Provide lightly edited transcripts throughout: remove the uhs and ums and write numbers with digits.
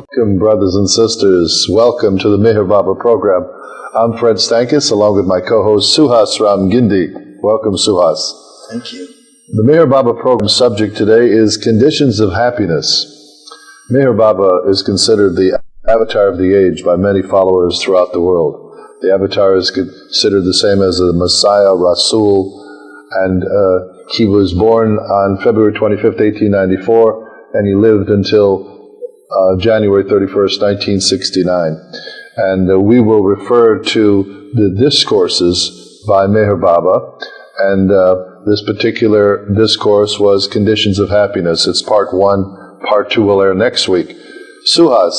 Welcome, brothers and sisters. Welcome to the Meher Baba program. I'm Fred Stankus, along with my co-host Suhas Ginde. Welcome, Suhas. Thank you. The Meher Baba program subject today is conditions of happiness. Meher Baba is considered the avatar of the age by many followers throughout the world. The avatar is considered the same as the Messiah, Rasul, and he was born on February 25th, 1894, and he lived until January 31st, 1969. And we will refer to the discourses by Meher Baba, and this particular discourse was Conditions of Happiness. It's part 1. Part 2 will air next week. Suhas,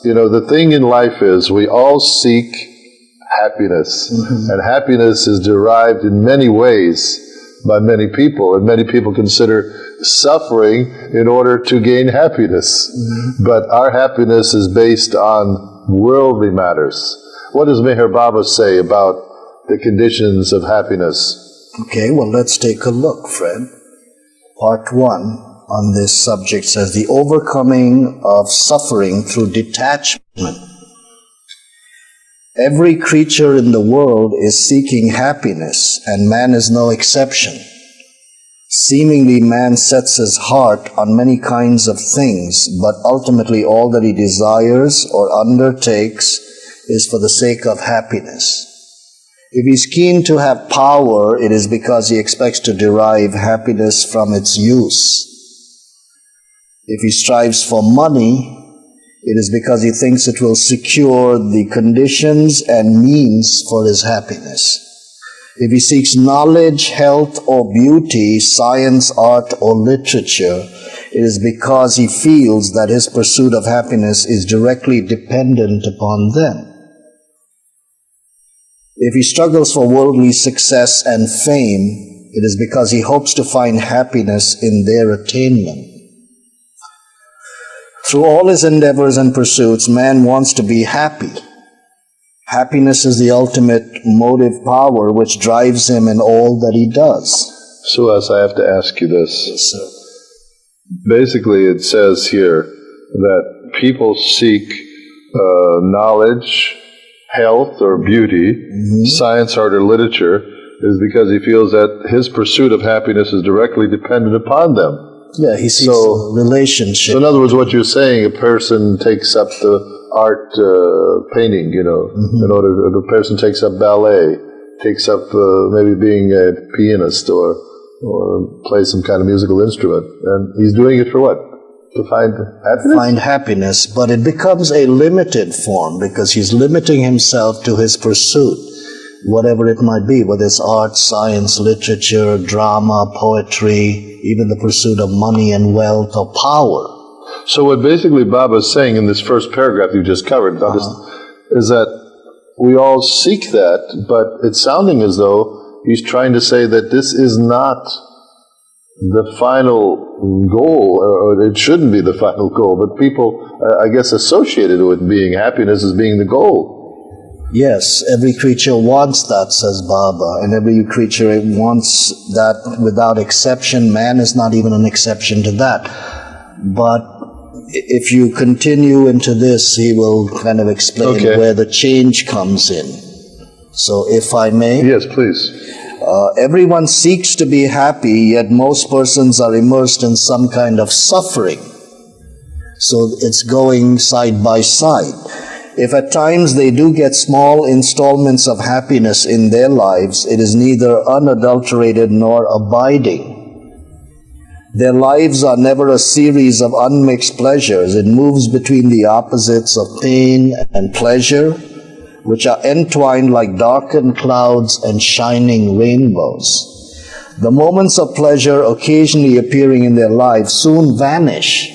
you know, the thing in life is we all seek happiness, and happiness is derived in many ways by many people, and many people consider suffering in order to gain happiness. But our happiness is based on worldly matters. What does Meher Baba say about the conditions of happiness? Okay, well, let's take a look, Fred. Part 1 on this subject says, the overcoming of suffering through detachment. Every creature in the world is seeking happiness, and man is no exception. Seemingly, man sets his heart on many kinds of things, but ultimately all that he desires or undertakes is for the sake of happiness. If he's keen to have power, it is because he expects to derive happiness from its use. If he strives for money, it is because he thinks it will secure the conditions and means for his happiness. If he seeks knowledge, health, or beauty, science, art, or literature, it is because he feels that his pursuit of happiness is directly dependent upon them. If he struggles for worldly success and fame, it is because he hopes to find happiness in their attainment. Through all his endeavors and pursuits, man wants to be happy. Happiness is the ultimate motive power which drives him in all that he does. Suhas, I have to ask you this. Yes, sir. Basically, it says here that people seek knowledge, health, or beauty, science, art, or literature, is because he feels that his pursuit of happiness is directly dependent upon them. Yeah, he seeks a relationship. So in other words, what you're saying, a person takes up the art painting, you know, in order, the person takes up ballet, takes up maybe being a pianist or play some kind of musical instrument. And he's doing it for what? To find happiness? Find happiness, but it becomes a limited form because he's limiting himself to his pursuit, whatever it might be, whether it's art, science, literature, drama, poetry, even the pursuit of money and wealth or power. So what basically Baba is saying in this first paragraph you just covered is that we all seek that, but it's sounding as though he's trying to say that this is not the final goal, or it shouldn't be the final goal, but people, I guess, associated with being happiness as being the goal. Yes, every creature wants that, says Baba, and every creature wants that without exception. Man is not even an exception to that. But if you continue into this, he will kind of explain where the change comes in. So if I may. Yes, please. Everyone seeks to be happy, yet most persons are immersed in some kind of suffering. So it's going side by side. If at times they do get small installments of happiness in their lives, it is neither unadulterated nor abiding. Their lives are never a series of unmixed pleasures. It moves between the opposites of pain and pleasure, which are entwined like darkened clouds and shining rainbows. The moments of pleasure occasionally appearing in their lives soon vanish,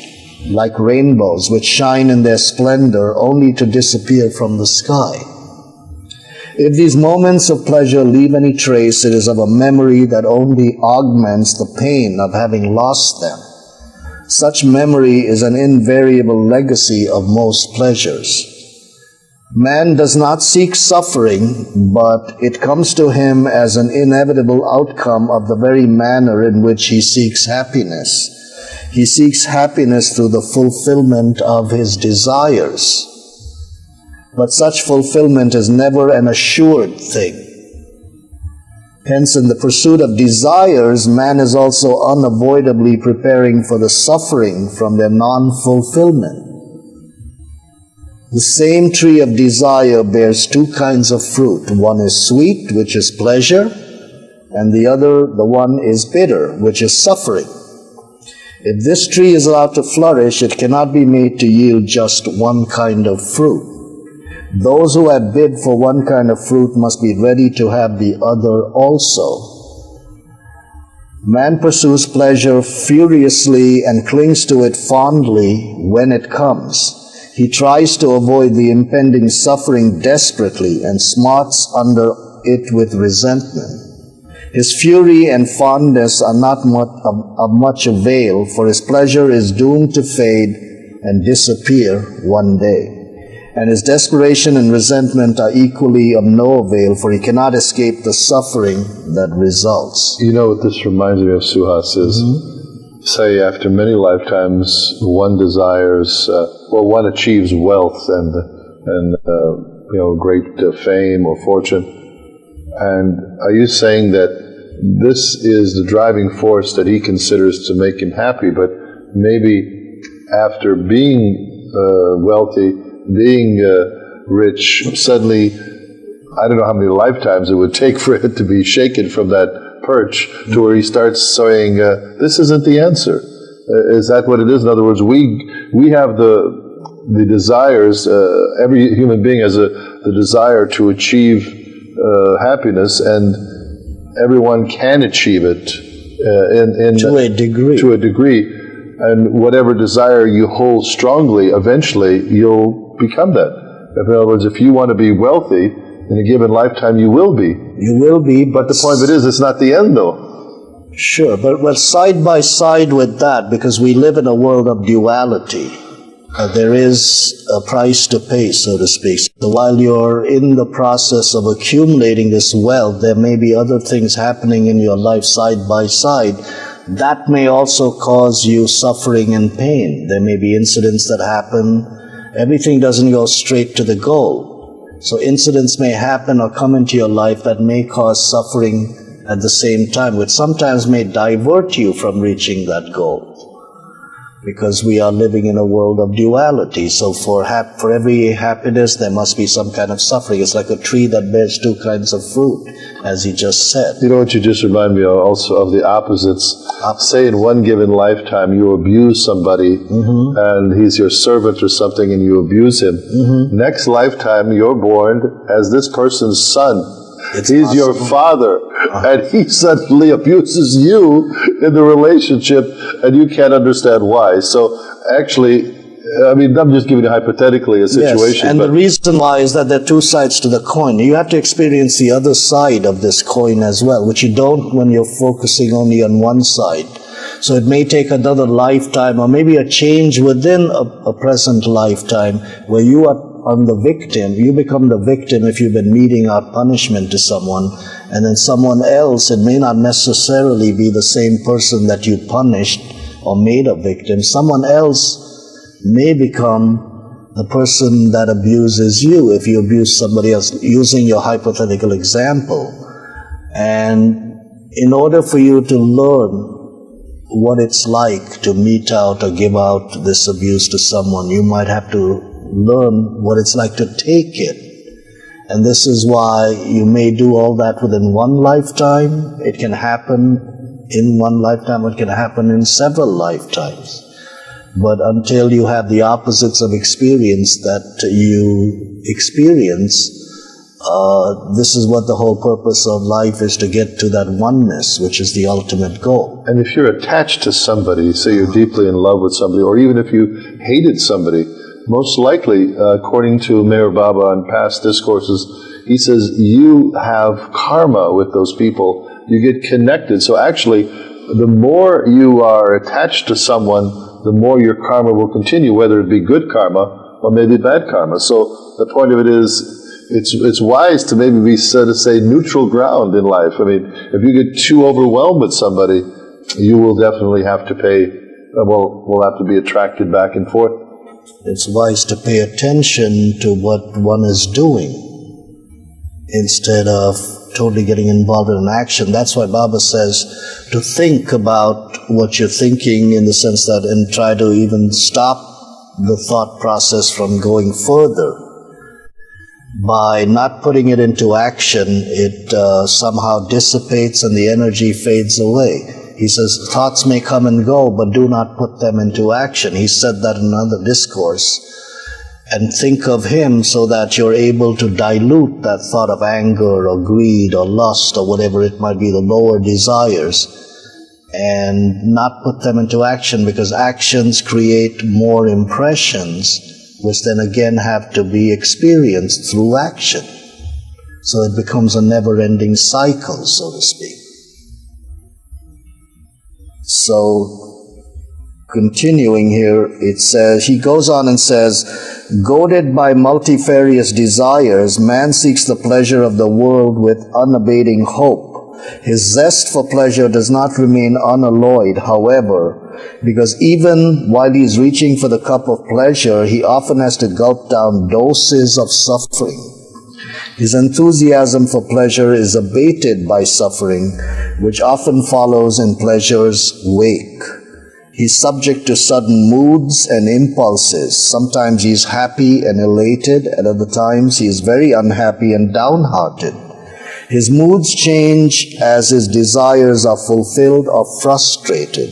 like rainbows which shine in their splendor only to disappear from the sky. If these moments of pleasure leave any trace, it is of a memory that only augments the pain of having lost them. Such memory is an invariable legacy of most pleasures. Man does not seek suffering, but it comes to him as an inevitable outcome of the very manner in which he seeks happiness. He seeks happiness through the fulfillment of his desires. But such fulfillment is never an assured thing. Hence, in the pursuit of desires, man is also unavoidably preparing for the suffering from their non-fulfillment. The same tree of desire bears two kinds of fruit. One is sweet, which is pleasure, and the one is bitter, which is suffering. If this tree is allowed to flourish, it cannot be made to yield just one kind of fruit. Those who have bid for one kind of fruit must be ready to have the other also. Man pursues pleasure furiously and clings to it fondly when it comes. He tries to avoid the impending suffering desperately and smarts under it with resentment. His fury and fondness are not of much avail, for his pleasure is doomed to fade and disappear one day. And his desperation and resentment are equally of no avail, for he cannot escape the suffering that results. You know what this reminds me of, Suhas, is, say, after many lifetimes, one desires, one achieves wealth and great fame or fortune. And are you saying that this is the driving force that he considers to make him happy, but maybe after being wealthy, being rich, suddenly, I don't know how many lifetimes it would take for it to be shaken from that perch to where he starts saying, this isn't the answer. Is that what it is? In other words, we have the desires, every human being has the desire to achieve happiness, and everyone can achieve it to a degree. To a degree. And whatever desire you hold strongly, eventually you'll become that. In other words, if you want to be wealthy in a given lifetime, you will be. You will be. But the point of it is, it's not the end, though. Sure, but side by side with that, because we live in a world of duality, there is a price to pay, so to speak. So while you're in the process of accumulating this wealth, there may be other things happening in your life side by side. That may also cause you suffering and pain. There may be incidents that happen. Everything doesn't go straight to the goal. So incidents may happen or come into your life that may cause suffering at the same time, which sometimes may divert you from reaching that goal. Because we are living in a world of duality. So for every happiness, there must be some kind of suffering. It's like a tree that bears two kinds of fruit, as he just said. You know what you just remind me of also of the opposites. Say in one given lifetime you abuse somebody and he's your servant or something and you abuse him. Next lifetime you're born as this person's son. He's possible. Your father, and he suddenly abuses you in the relationship, and you can't understand why. So actually, I mean, I'm just giving you hypothetically a situation. Yes, and the reason why is that there are two sides to the coin. You have to experience the other side of this coin as well, which you don't when you're focusing only on one side. So it may take another lifetime, or maybe a change within a present lifetime, where you are on the victim. You become the victim if you've been meting out punishment to someone, and then someone else, it may not necessarily be the same person that you punished or made a victim. Someone else may become the person that abuses you if you abuse somebody else, using your hypothetical example. And in order for you to learn what it's like to mete out or give out this abuse to someone, you might have to learn what it's like to take it. And this is why you may do all that within one lifetime. It can happen in one lifetime, it can happen in several lifetimes. But until you have the opposites of experience that you experience, this is what the whole purpose of life is, to get to that oneness, which is the ultimate goal. And if you're attached to somebody, say you're deeply in love with somebody, or even if you hated somebody, most likely, according to Meher Baba in past discourses, he says you have karma with those people. You get connected. So actually, the more you are attached to someone, the more your karma will continue, whether it be good karma or maybe bad karma. So the point of it is, it's wise to maybe be, so to say, neutral ground in life. I mean, if you get too overwhelmed with somebody, you will definitely have to pay will have to be attracted back and forth. It's wise to pay attention to what one is doing instead of totally getting involved in an action. That's why Baba says to think about what you're thinking, in the sense that, and try to even stop the thought process from going further. By not putting it into action, it somehow dissipates and the energy fades away. He says, thoughts may come and go, but do not put them into action. He said that in another discourse. And think of him so that you're able to dilute that thought of anger or greed or lust or whatever it might be, the lower desires, and not put them into action, because actions create more impressions, which then again have to be experienced through action. So it becomes a never-ending cycle, so to speak. So, continuing here, it says, he goes on and says, goaded by multifarious desires, man seeks the pleasure of the world with unabating hope. His zest for pleasure does not remain unalloyed, however, because even while he is reaching for the cup of pleasure, he often has to gulp down doses of suffering. His enthusiasm for pleasure is abated by suffering, which often follows in pleasure's wake. He's subject to sudden moods and impulses. Sometimes he is happy and elated, and at other times he is very unhappy and downhearted. His moods change as his desires are fulfilled or frustrated.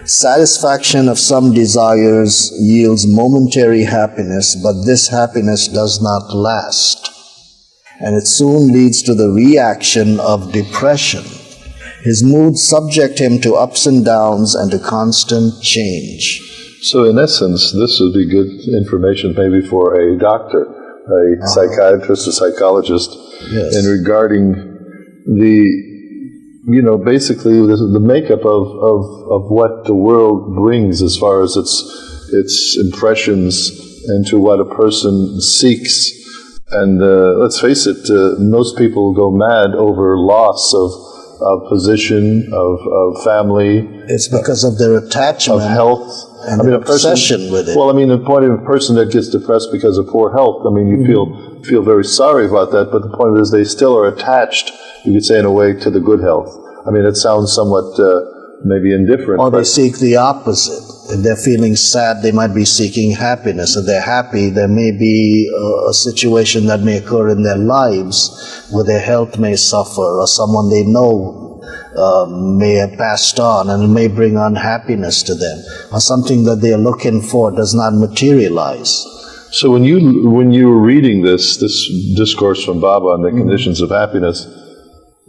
Satisfaction of some desires yields momentary happiness, but this happiness does not last, and it soon leads to the reaction of depression. His moods subject him to ups and downs and to constant change. So in essence, this would be good information maybe for a doctor, a psychiatrist, a psychologist, yes, in regarding basically the makeup of what the world brings as far as its impressions into what a person seeks. And let's face it, most people go mad over loss of position, of family. It's because of their attachment, of health, and obsession with it. Well, the point of a person that gets depressed because of poor health, you feel very sorry about that, but the point is they still are attached, you could say in a way, to the good health. It sounds somewhat maybe indifferent. Or they seek the opposite. If they're feeling sad, they might be seeking happiness. If they're happy, there may be a situation that may occur in their lives where their health may suffer, or someone they know may have passed on, and it may bring unhappiness to them, or something that they are looking for does not materialize. So when you were reading this discourse from Baba on the conditions of happiness,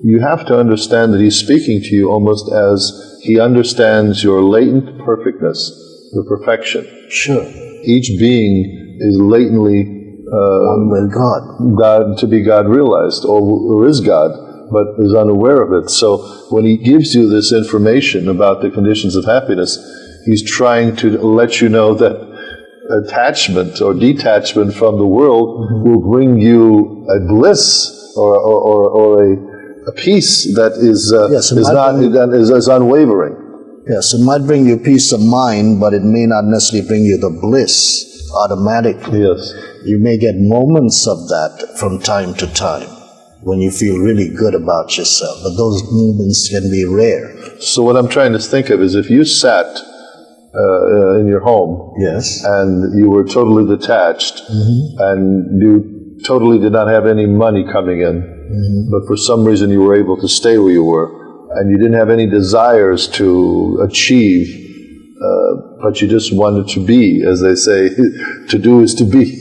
you have to understand that he's speaking to you almost as he understands your latent perfectness, your perfection. Sure. Each being is latently one with God, to be God realized, or is God, but is unaware of it. So when he gives you this information about the conditions of happiness, he's trying to let you know that attachment or detachment from the world will bring you a bliss or a peace that is is unwavering. Yes, it might bring you peace of mind, but it may not necessarily bring you the bliss automatically. Yes. You may get moments of that from time to time when you feel really good about yourself, but those moments can be rare. So what I'm trying to think of is if you sat in your home, yes, and you were totally detached, and you totally did not have any money coming in, but for some reason you were able to stay where you were, and you didn't have any desires to achieve, but you just wanted to be, as they say, to do is to be.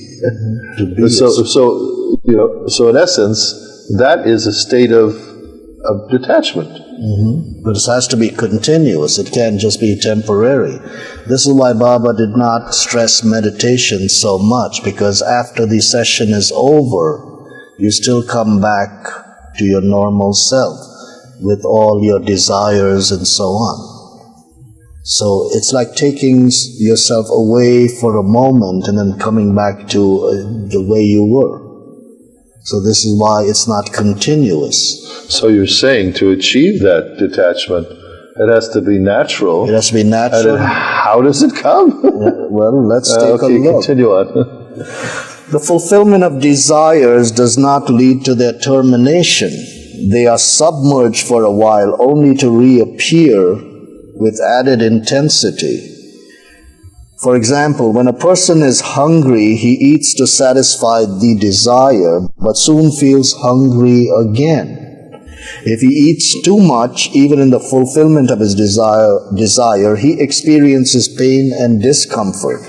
So in essence, that is a state of detachment. But it has to be continuous. It can't just be temporary. This is why Baba did not stress meditation so much, because after the session is over, you still come back to your normal self with all your desires and so on. So it's like taking yourself away for a moment and then coming back to the way you were. So this is why it's not continuous. So you're saying to achieve that detachment It has to be natural. It has to be natural. And how does it come? Well, let's take a look. Continue on. The fulfillment of desires does not lead to their termination. They are submerged for a while only to reappear with added intensity. For example, when a person is hungry, he eats to satisfy the desire, but soon feels hungry again. If he eats too much, even in the fulfillment of his desire, he experiences pain and discomfort.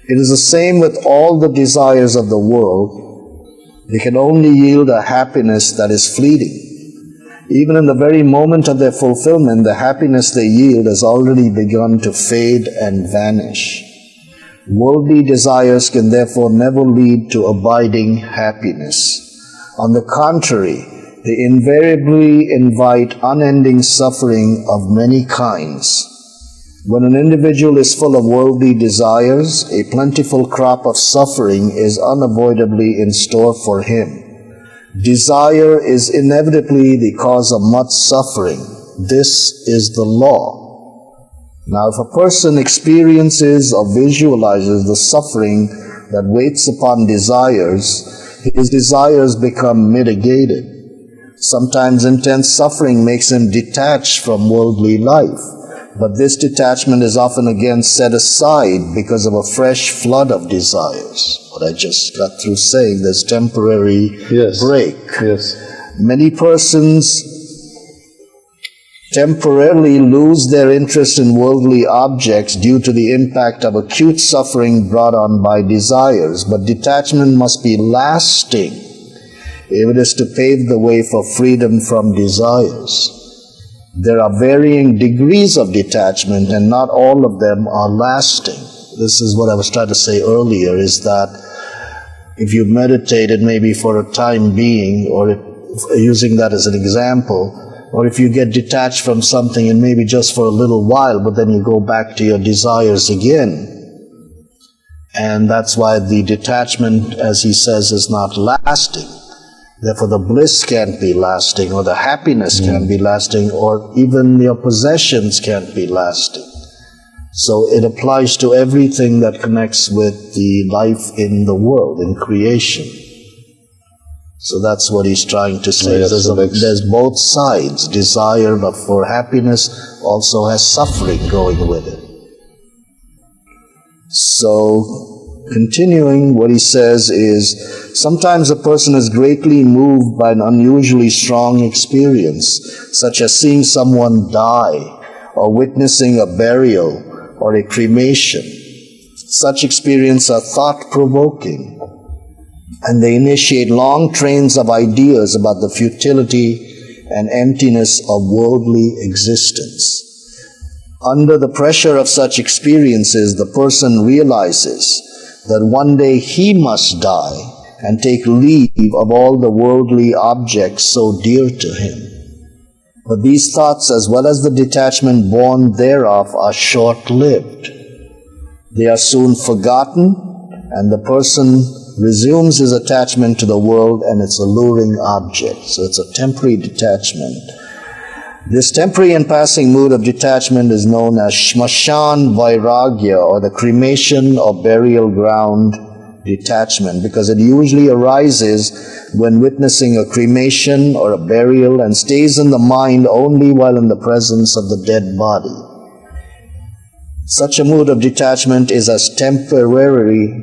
It is the same with all the desires of the world. They can only yield a happiness that is fleeting. Even in the very moment of their fulfillment, the happiness they yield has already begun to fade and vanish. Worldly desires can therefore never lead to abiding happiness. On the contrary, they invariably invite unending suffering of many kinds. When an individual is full of worldly desires, a plentiful crop of suffering is unavoidably in store for him. Desire is inevitably the cause of much suffering. This is the law. Now, if a person experiences or visualizes the suffering that waits upon desires, his desires become mitigated. Sometimes intense suffering makes him detached from worldly life, but this detachment is often again set aside because of a fresh flood of desires. What I just got through saying, there's temporary break. Yes. Many persons temporarily lose their interest in worldly objects due to the impact of acute suffering brought on by desires, but detachment must be lasting if it is to pave the way for freedom from desires. There are varying degrees of detachment, and not all of them are lasting. This is what I was trying to say earlier, is that if you meditated maybe for a time being, or using that as an example, or if you get detached from something and maybe just for a little while, but then you go back to your desires again. And that's why the detachment, as he says, is not lasting. Therefore, the bliss can't be lasting, or the happiness can't be lasting, or even your possessions can't be lasting. So it applies to everything that connects with the life in the world, in creation. So that's what he's trying to say. Yes, there's both sides. Desire but for happiness also has suffering going with it. So, continuing, what he says is, sometimes a person is greatly moved by an unusually strong experience, such as seeing someone die, or witnessing a burial, or a cremation. Such experiences are thought-provoking, and they initiate long trains of ideas about the futility and emptiness of worldly existence. Under the pressure of such experiences, the person realizes that one day he must die and take leave of all the worldly objects so dear to him. But these thoughts, as well as the detachment born thereof, are short-lived. They are soon forgotten, and the person resumes his attachment to the world and its alluring objects. So it's a temporary detachment. This temporary and passing mood of detachment is known as Shmashan Vairagya, or the cremation or burial ground detachment, because it usually arises when witnessing a cremation or a burial and stays in the mind only while in the presence of the dead body. Such a mood of detachment is as temporary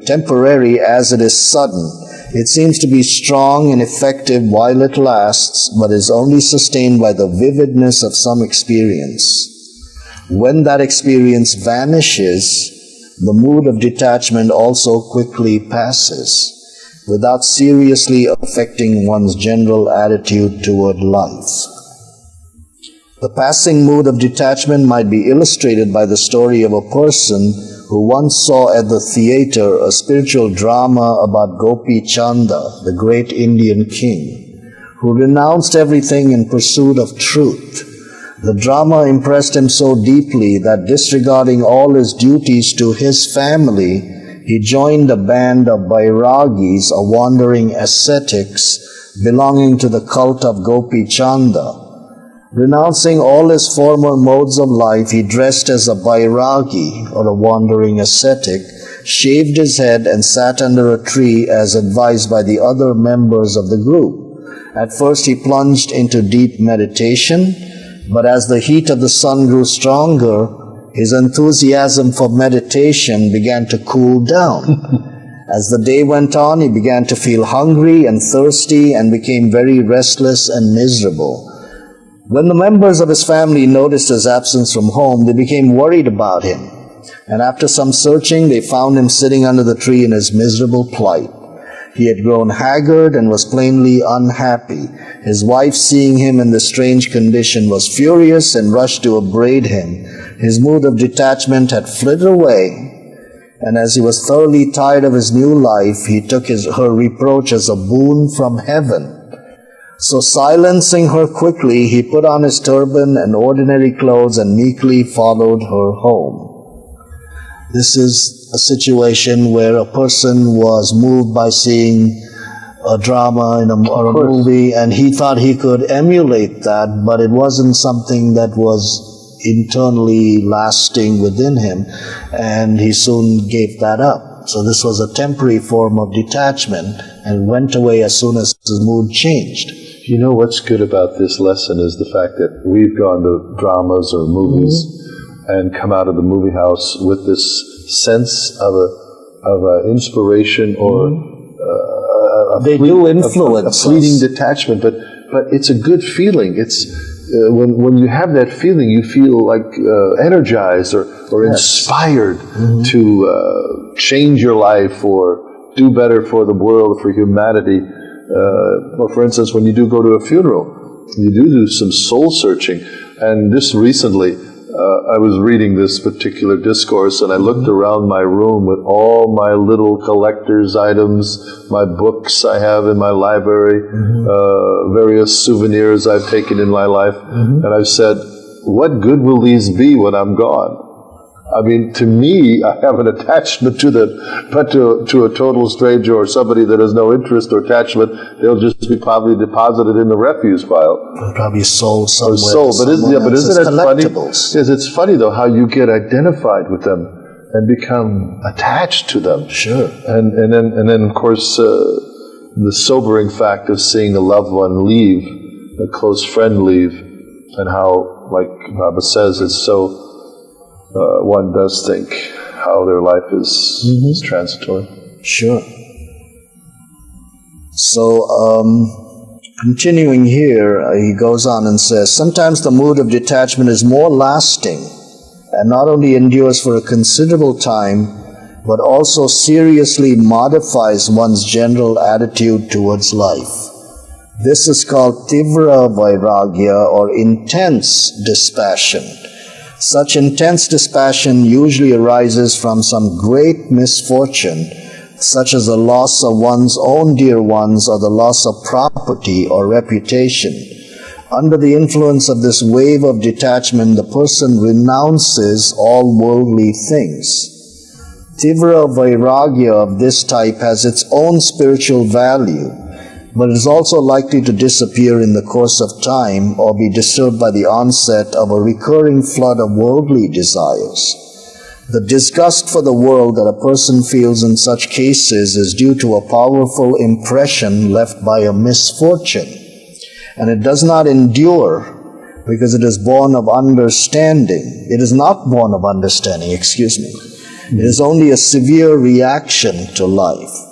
as it is sudden. It seems to be strong and effective while it lasts, but is only sustained by the vividness of some experience. When that experience vanishes, the mood of detachment also quickly passes, without seriously affecting one's general attitude toward life. The passing mood of detachment might be illustrated by the story of a person who once saw at the theater a spiritual drama about Gopi Chanda, the great Indian king, who renounced everything in pursuit of truth. The drama impressed him so deeply that, disregarding all his duties to his family, he joined a band of Bairagis, or wandering ascetics, belonging to the cult of Gopi Chanda. Renouncing all his former modes of life, he dressed as a bairagi, or a wandering ascetic, shaved his head and sat under a tree as advised by the other members of the group. At first he plunged into deep meditation, but as the heat of the sun grew stronger, his enthusiasm for meditation began to cool down. As the day went on, he began to feel hungry and thirsty and became very restless and miserable. When the members of his family noticed his absence from home, they became worried about him. And after some searching, they found him sitting under the tree in his miserable plight. He had grown haggard and was plainly unhappy. His wife, seeing him in this strange condition, was furious and rushed to upbraid him. His mood of detachment had flitted away, and as he was thoroughly tired of his new life, he took her reproach as a boon from heaven. So silencing her quickly, he put on his turban and ordinary clothes and meekly followed her home. This is a situation where a person was moved by seeing a drama or a movie, and he thought he could emulate that, but it wasn't something that was internally lasting within him, and he soon gave that up. So this was a temporary form of detachment and went away as soon as his mood changed. You know what's good about this lesson is the fact that we've gone to dramas or movies and come out of the movie house with this sense of a inspiration or they do influence a fleeting detachment, but it's a good feeling. It's when you have that feeling, you feel like energized or inspired to change your life or do better for the world, for humanity. Or for instance, when you do go to a funeral, you do some soul searching. And just recently, I was reading this particular discourse, and I looked around my room with all my little collector's items, my books I have in my library, various souvenirs I've taken in my life, and I've said, what good will these be when I'm gone? I mean, to me, I have an attachment to them, but to a total stranger or somebody that has no interest or attachment, they'll just be probably deposited in the refuse pile. Probably sold somewhere. Or sold, but isn't it funny? Yes, it's funny though how you get identified with them and become attached to them. Sure. And then of course the sobering fact of seeing a loved one leave, a close friend leave, and how, like Baba says, it's so. One does think how their life is transitory. Sure. So, continuing here, he goes on and says, sometimes the mood of detachment is more lasting and not only endures for a considerable time, but also seriously modifies one's general attitude towards life. This is called tivra vairagya, or intense dispassion. Such intense dispassion usually arises from some great misfortune, such as the loss of one's own dear ones or the loss of property or reputation. Under the influence of this wave of detachment, the person renounces all worldly things. Tivra vairagya of this type has its own spiritual value, but is also likely to disappear in the course of time or be disturbed by the onset of a recurring flood of worldly desires. The disgust for the world that a person feels in such cases is due to a powerful impression left by a misfortune, and it does not endure because it is born of understanding. It is not born of understanding, It is only a severe reaction to life.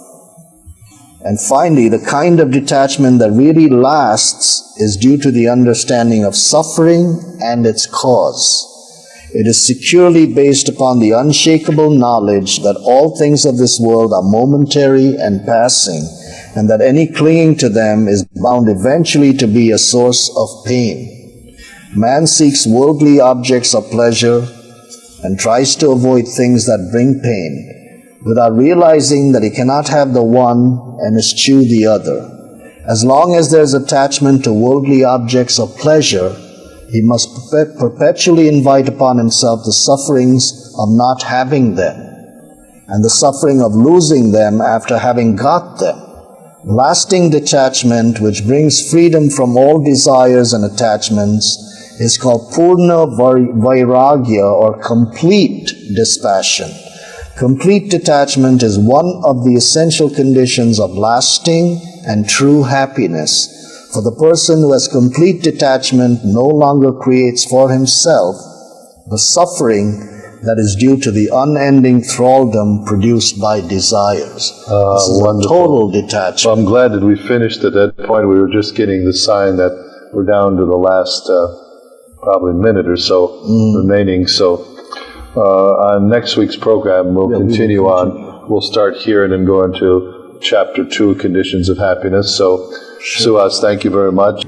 And finally, the kind of detachment that really lasts is due to the understanding of suffering and its cause. It is securely based upon the unshakable knowledge that all things of this world are momentary and passing, and that any clinging to them is bound eventually to be a source of pain. Man seeks worldly objects of pleasure and tries to avoid things that bring pain, without realizing that he cannot have the one and eschew the other. As long as there is attachment to worldly objects of pleasure, he must perpetually invite upon himself the sufferings of not having them, and the suffering of losing them after having got them. Lasting detachment, which brings freedom from all desires and attachments, is called Purna Vairagya, or complete dispassion. Complete detachment is one of the essential conditions of lasting and true happiness. For the person who has complete detachment no longer creates for himself the suffering that is due to the unending thraldom produced by desires. This is a total detachment. Well, I'm glad that we finished at that point. We were just getting the sign that we're down to the last probably minute or so remaining. So on next week's program, we'll continue on. We'll start here and then go into Chapter 2, Conditions of Happiness. So, Suhas, thank you very much.